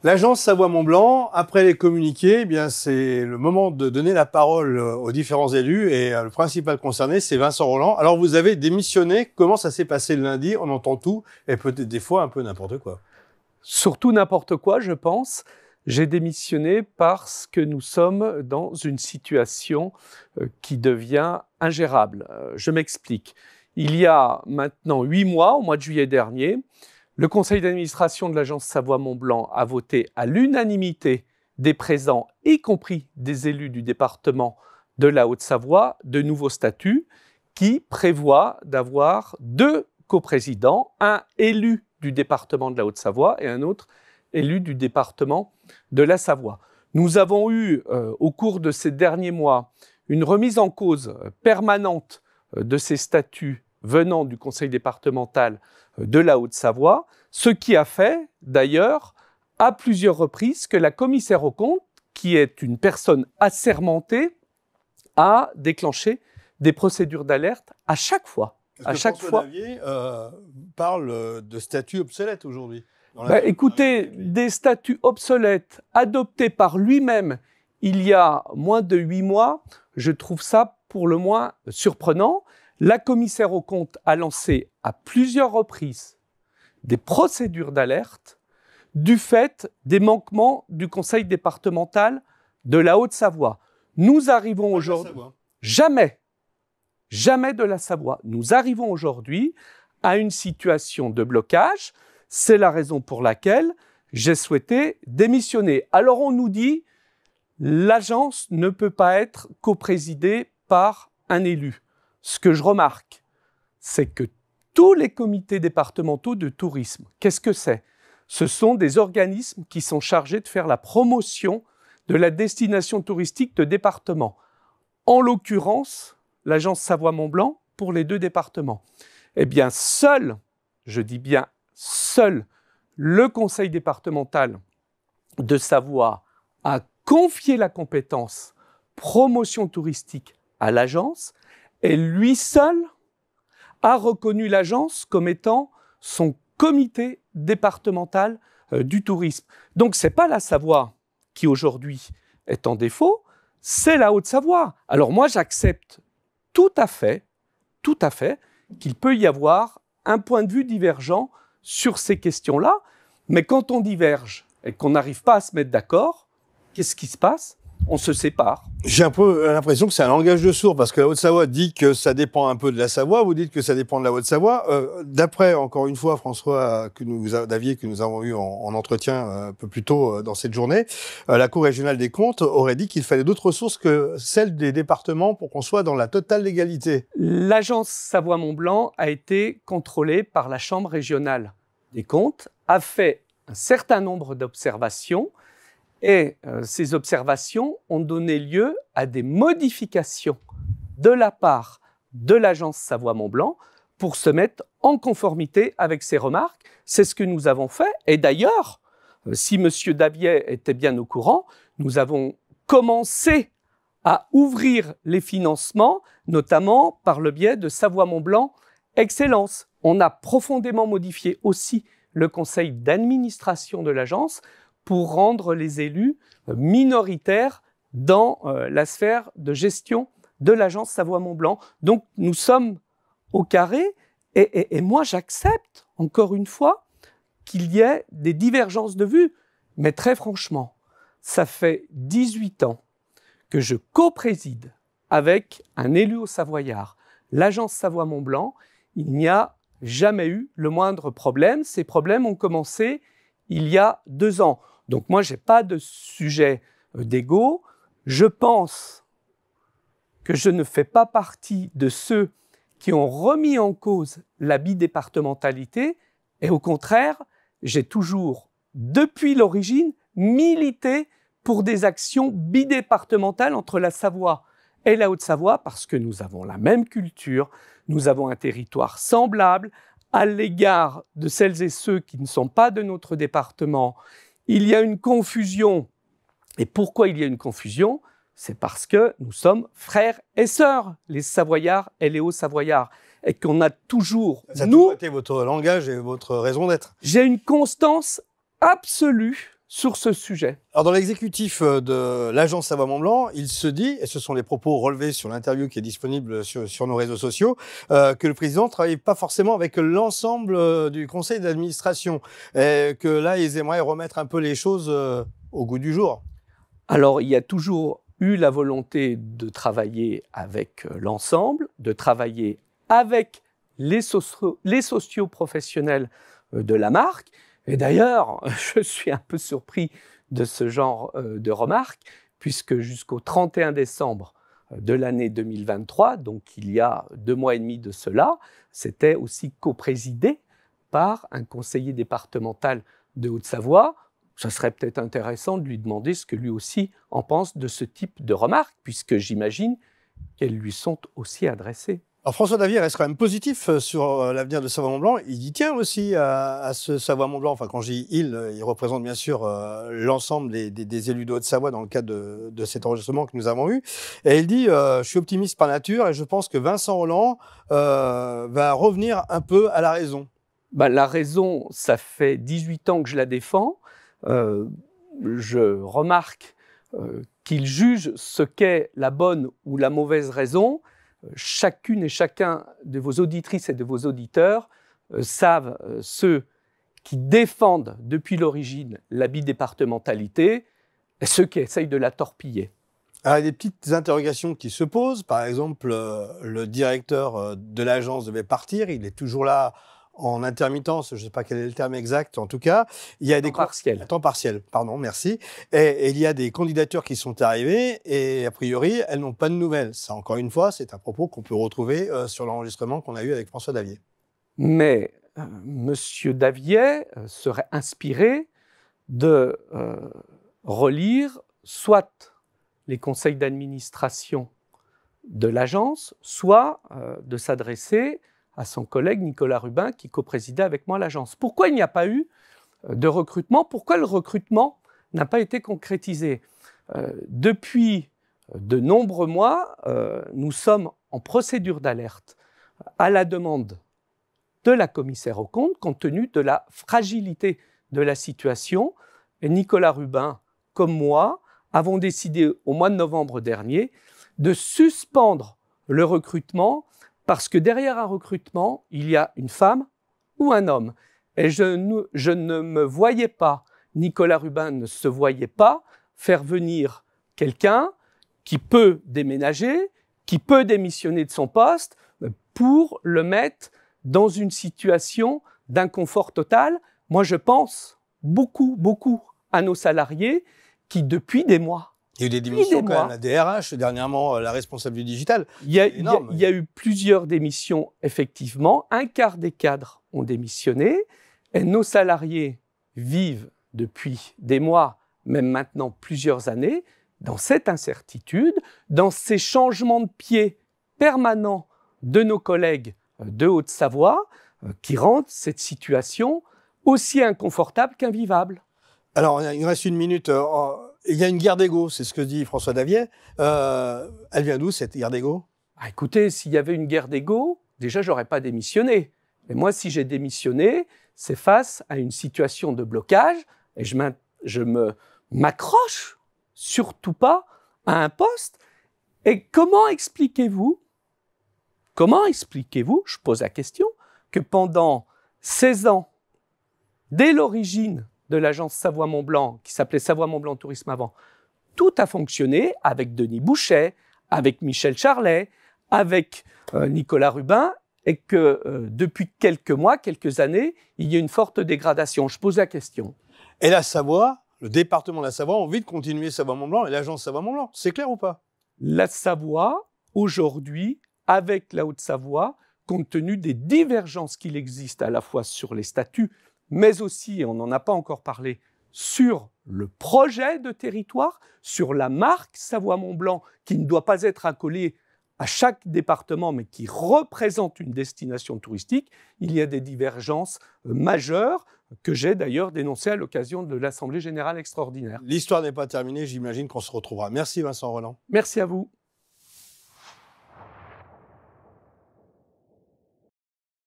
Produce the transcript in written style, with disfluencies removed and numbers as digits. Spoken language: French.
L'agence Savoie-Mont-Blanc, après les communiqués, eh bien c'est le moment de donner la parole aux différents élus et le principal concerné, c'est Vincent Rolland. Alors vous avez démissionné, comment ça s'est passé le lundi? On entend tout et peut-être des fois un peu n'importe quoi. Surtout n'importe quoi, je pense. J'ai démissionné parce que nous sommes dans une situation qui devient ingérable. Je m'explique. Il y a maintenant 8 mois, au mois de juillet dernier, le conseil d'administration de l'agence Savoie-Mont-Blanc a voté à l'unanimité des présents, y compris des élus du département de la Haute-Savoie, de nouveaux statuts qui prévoient d'avoir 2 coprésidents, un élu du département de la Haute-Savoie et un autre élu du département de la Savoie. Nous avons eu, au cours de ces derniers mois, une remise en cause permanente de ces statuts venant du conseil départemental de la Haute-Savoie, ce qui a fait, d'ailleurs, à plusieurs reprises, que la commissaire aux comptes, qui est une personne assermentée, a déclenché des procédures d'alerte à chaque fois. Parce que François Davier parle de statuts obsolètes aujourd'hui. Écoutez, des statuts obsolètes adoptés par lui-même il y a moins de 8 mois, je trouve ça pour le moins surprenant. La commissaire aux comptes a lancé à plusieurs reprises des procédures d'alerte du fait des manquements du conseil départemental de la Haute-Savoie. Nous arrivons aujourd'hui... Jamais de la Savoie. Nous arrivons aujourd'hui à une situation de blocage. C'est la raison pour laquelle j'ai souhaité démissionner. Alors on nous dit, l'agence ne peut pas être coprésidée par un élu. Ce que je remarque, c'est que tous les comités départementaux de tourisme, qu'est-ce que c'est? Ce sont des organismes qui sont chargés de faire la promotion de la destination touristique de département. En l'occurrence, l'agence Savoie-Mont-Blanc pour les 2 départements. Eh bien, seul, je dis bien seul, le conseil départemental de Savoie a confié la compétence promotion touristique à l'agence et lui seul a reconnu l'agence comme étant son comité départemental du tourisme. Donc, ce n'est pas la Savoie qui aujourd'hui est en défaut, c'est la Haute-Savoie. Alors moi, j'accepte tout à fait qu'il peut y avoir un point de vue divergent sur ces questions-là, mais quand on diverge et qu'on n'arrive pas à se mettre d'accord, qu'est-ce qui se passe? On se sépare. J'ai un peu l'impression que c'est un langage de sourds, parce que la Haute-Savoie dit que ça dépend un peu de la Savoie, vous dites que ça dépend de la Haute-Savoie. D'après, encore une fois, François Davier, que nous avons eu en entretien un peu plus tôt dans cette journée, la Cour régionale des comptes aurait dit qu'il fallait d'autres ressources que celles des départements pour qu'on soit dans la totale légalité. L'agence Savoie-Mont-Blanc a été contrôlée par la Chambre régionale des comptes, a fait un certain nombre d'observations, et ces observations ont donné lieu à des modifications de la part de l'agence Savoie-Mont-Blanc pour se mettre en conformité avec ces remarques. C'est ce que nous avons fait. Et d'ailleurs, si M. Davier était bien au courant, nous avons commencé à ouvrir les financements, notamment par le biais de Savoie-Mont-Blanc Excellence. On a profondément modifié aussi le conseil d'administration de l'agence pour rendre les élus minoritaires dans la sphère de gestion de l'agence Savoie-Mont-Blanc. Donc, nous sommes au carré et moi, j'accepte, encore une fois, qu'il y ait des divergences de vues. Mais très franchement, ça fait 18 ans que je co-préside avec un élu au Savoyard l'agence Savoie-Mont-Blanc. Il n'y a jamais eu le moindre problème. Ces problèmes ont commencé il y a 2 ans. Donc moi, je n'ai pas de sujet d'ego. Je pense que je ne fais pas partie de ceux qui ont remis en cause la bidépartementalité. Et au contraire, j'ai toujours, depuis l'origine, milité pour des actions bidépartementales entre la Savoie et la Haute-Savoie parce que nous avons la même culture, nous avons un territoire semblable à l'égard de celles et ceux qui ne sont pas de notre département. Il y a une confusion. Et pourquoi il y a une confusion? C'est parce que nous sommes frères et sœurs, les Savoyards et les Hauts-Savoyards. Et qu'on a toujours... Ça a toujours été votre langage et votre raison d'être. J'ai une constance absolue sur ce sujet. Alors, dans l'exécutif de l'agence Savoie-Mont-Blanc, il se dit, et ce sont les propos relevés sur l'interview qui est disponible sur nos réseaux sociaux, que le président ne travaille pas forcément avec l'ensemble du conseil d'administration, et que là, ils aimeraient remettre un peu les choses au goût du jour. Alors, il y a toujours eu la volonté de travailler avec l'ensemble, de travailler avec les socio-professionnels de la marque. Et d'ailleurs, je suis un peu surpris de ce genre de remarques, puisque jusqu'au 31 décembre de l'année 2023, donc il y a 2 mois et demi de cela, c'était aussi coprésidé par un conseiller départemental de Haute-Savoie. Ça serait peut-être intéressant de lui demander ce que lui aussi en pense de ce type de remarques, puisque j'imagine qu'elles lui sont aussi adressées. Alors François Davier reste quand même positif sur l'avenir de Savoie-Mont-Blanc. Il y tient aussi à ce Savoie-Mont-Blanc. Enfin, quand je dis il représente bien sûr l'ensemble des élus de Haute-Savoie dans le cadre de cet enregistrement que nous avons eu. Et il dit je suis optimiste par nature et je pense que Vincent Rolland va revenir un peu à la raison. La raison, ça fait 18 ans que je la défends. Je remarque qu'il juge ce qu'est la bonne ou la mauvaise raison. Chacune et chacun de vos auditrices et de vos auditeurs savent ceux qui défendent depuis l'origine la bidépartementalité et ceux qui essayent de la torpiller. Alors, il y a des petites interrogations qui se posent. Par exemple, le directeur de l'agence devait partir. Il est toujours là en intermittence, je ne sais pas quel est le terme exact, en tout cas. Il y a des temps partiel, pardon, merci. Et il y a des candidatures qui sont arrivées et a priori, elles n'ont pas de nouvelles. Ça, encore une fois, c'est un propos qu'on peut retrouver sur l'enregistrement qu'on a eu avec François Davier. Mais Monsieur Davier serait inspiré de relire soit les conseils d'administration de l'agence, soit de s'adresser à son collègue Nicolas Rubin qui coprésidait avec moi l'agence. Pourquoi il n'y a pas eu de recrutement? Pourquoi le recrutement n'a pas été concrétisé? Depuis de nombreux mois, nous sommes en procédure d'alerte à la demande de la commissaire aux comptes, compte tenu de la fragilité de la situation. Et Nicolas Rubin, comme moi, avons décidé au mois de novembre dernier de suspendre le recrutement parce que derrière un recrutement, il y a une femme ou un homme. Et je ne me voyais pas, Nicolas Rubin ne se voyait pas faire venir quelqu'un qui peut déménager, qui peut démissionner de son poste pour le mettre dans une situation d'inconfort total. Moi, je pense beaucoup à nos salariés qui, depuis des mois, il y a eu des démissions quand même, la DRH, dernièrement la responsable du digital. Il y a eu plusieurs démissions, effectivement. Un quart des cadres ont démissionné et nos salariés vivent depuis des mois, même maintenant plusieurs années, dans cette incertitude, dans ces changements de pied permanents de nos collègues de Haute-Savoie qui rendent cette situation aussi inconfortable qu'invivable. Alors, il nous reste 1 minute. Il y a une guerre d'ego, c'est ce que dit François Davier. Elle vient d'où, cette guerre d'ego? Écoutez, s'il y avait une guerre d'ego, déjà, je n'aurais pas démissionné. Mais moi, si j'ai démissionné, c'est face à une situation de blocage et je m'accroche surtout pas à un poste. Et comment expliquez-vous, je pose la question, que pendant 16 ans, dès l'origine de l'agence Savoie-Mont-Blanc, qui s'appelait Savoie-Mont-Blanc Tourisme avant, tout a fonctionné avec Denis Bouchet, avec Michel Charlet, avec Nicolas Rubin, et que depuis quelques mois, quelques années, il y a une forte dégradation. Je pose la question. Et la Savoie, le département de la Savoie, a envie de continuer Savoie-Mont-Blanc et l'agence Savoie-Mont-Blanc. C'est clair ou pas? La Savoie, aujourd'hui, avec la Haute-Savoie, compte tenu des divergences qu'il existe à la fois sur les statuts, mais aussi, et on n'en a pas encore parlé, sur le projet de territoire, sur la marque Savoie-Mont-Blanc, qui ne doit pas être accolée à chaque département, mais qui représente une destination touristique, il y a des divergences majeures que j'ai d'ailleurs dénoncées à l'occasion de l'Assemblée générale extraordinaire. L'histoire n'est pas terminée, j'imagine qu'on se retrouvera. Merci Vincent Rolland. Merci à vous.